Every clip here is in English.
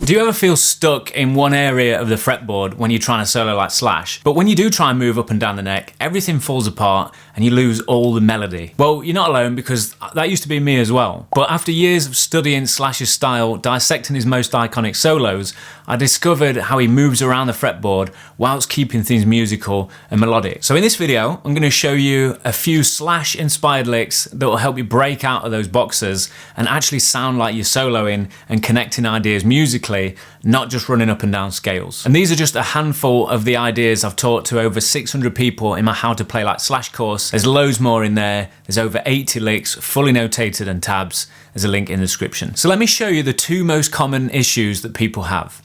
Do you ever feel stuck in one area of the fretboard when you're trying to solo like Slash? But when you do try and move up and down the neck, everything falls apart and you lose all the melody. Well, you're not alone, because that used to be me as well. But after years of studying Slash's style, dissecting his most iconic solos, I discovered how he moves around the fretboard whilst keeping things musical and melodic. So in this video, I'm going to show you a few Slash inspired licks that will help you break out of those boxes and actually sound like you're soloing and connecting ideas musically, not just running up and down scales. And these are just a handful of the ideas I've taught to over 600 people in my How to Play Like Slash course. There's loads more in there. There's over 80 licks, fully notated, and tabs. There's a link in the description. So let me show you the two most common issues that people have.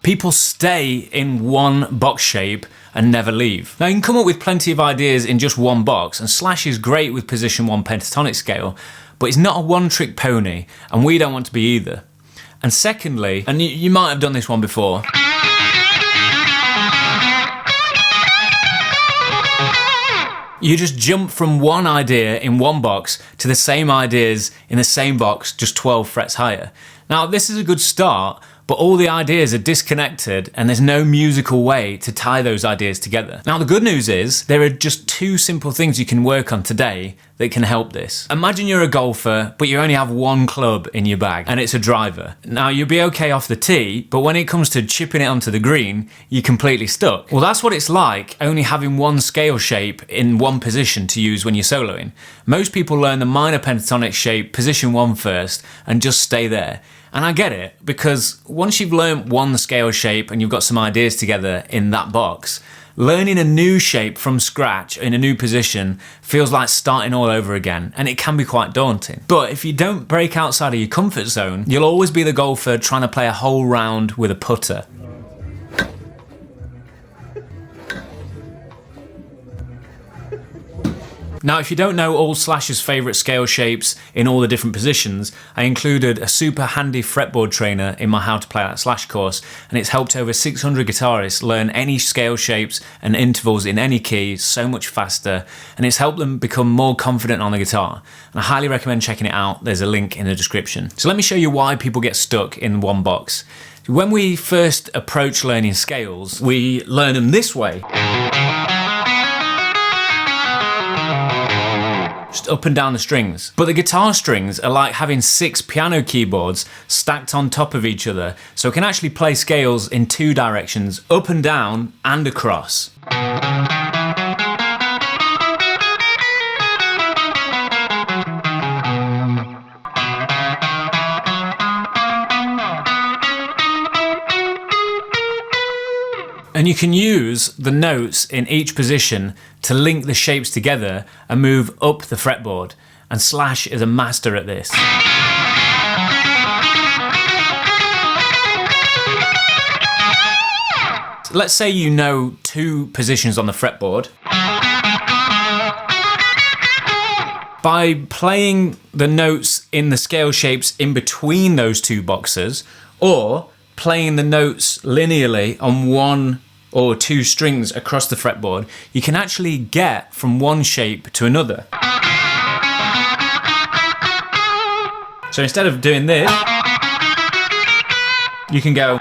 People stay in one box shape and never leave. Now you can come up with plenty of ideas in just one box, and Slash is great with position 1 pentatonic scale, but it's not a one-trick pony, and we don't want to be either. And secondly, and you might have done this one before, you just jump from one idea in one box to the same ideas in the same box, just 12 frets higher. Now this is a good start, but all the ideas are disconnected and there's no musical way to tie those ideas together. Now the good news is there are just two simple things you can work on today that can help this. Imagine you're a golfer, but you only have one club in your bag and it's a driver. Now you'll be okay off the tee, but when it comes to chipping it onto the green, you're completely stuck. Well, that's what it's like only having one scale shape in one position to use when you're soloing. Most people learn the minor pentatonic shape position 1 first and just stay there. And I get it, because once you've learned one scale shape and you've got some ideas together in that box, learning a new shape from scratch in a new position feels like starting all over again, and it can be quite daunting. But if you don't break outside of your comfort zone, you'll always be the golfer trying to play a whole round with a putter. Now, if you don't know all Slash's favourite scale shapes in all the different positions, I included a super handy fretboard trainer in my How to Play Like Slash course, and it's helped over 600 guitarists learn any scale shapes and intervals in any key so much faster, and it's helped them become more confident on the guitar. And I highly recommend checking it out. There's a link in the description. So let me show you why people get stuck in one box. When we first approach learning scales, we learn them this way. Just up and down the strings. But the guitar strings are like having 6 piano keyboards stacked on top of each other, so it can actually play scales in 2 directions, up and down and across. And you can use the notes in each position to link the shapes together and move up the fretboard. And Slash is a master at this. So let's say you know 2 positions on the fretboard. By playing the notes in the scale shapes in between those 2 boxes, or playing the notes linearly on 1 or 2 strings across the fretboard, you can actually get from one shape to another. So instead of doing this, you can go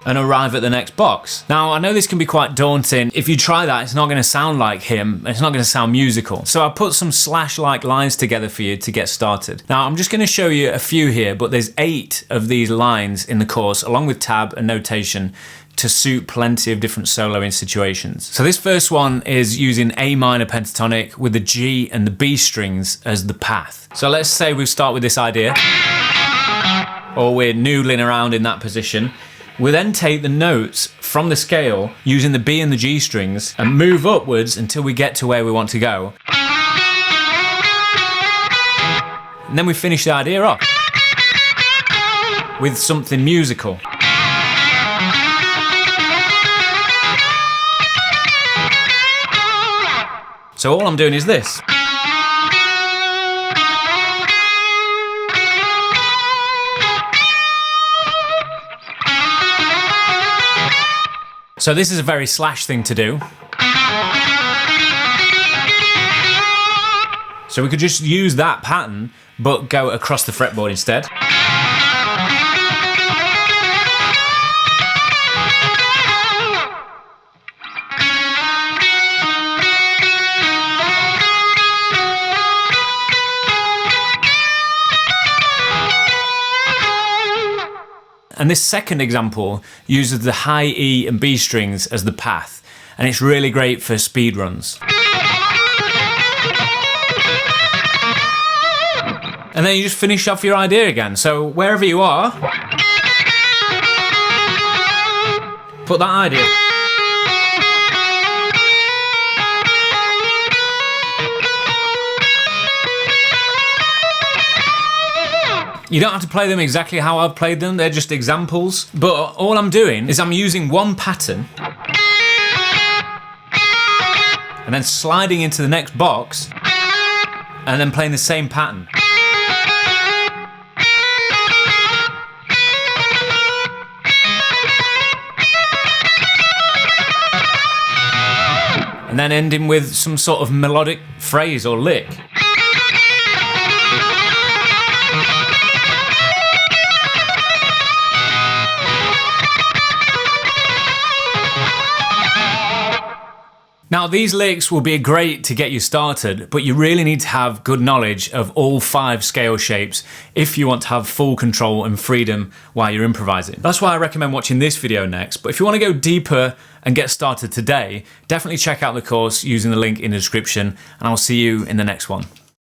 and arrive at the next box. Now, I know this can be quite daunting. If you try that, it's not going to sound like him. It's not going to sound musical. So I put some Slash-like lines together for you to get started. Now, I'm just going to show you a few here, but there's 8 of these lines in the course, along with tab and notation, to suit plenty of different soloing situations. So this first one is using A minor pentatonic with the G and the B strings as the path. So let's say we start with this idea, or we're noodling around in that position. We then take the notes from the scale using the B and the G strings and move upwards until we get to where we want to go. And then we finish the idea off with something musical. So all I'm doing is this. So this is a very Slash thing to do. So we could just use that pattern, but go across the fretboard instead. And this second example uses the high E and B strings as the path, and it's really great for speed runs. And then you just finish off your idea again. So wherever you are, put that idea. You don't have to play them exactly how I've played them, they're just examples. But all I'm doing is I'm using one pattern and then sliding into the next box and then playing the same pattern. And then ending with some sort of melodic phrase or lick. Now these licks will be great to get you started, but you really need to have good knowledge of all 5 scale shapes if you want to have full control and freedom while you're improvising. That's why I recommend watching this video next, but if you want to go deeper and get started today, definitely check out the course using the link in the description, and I'll see you in the next one.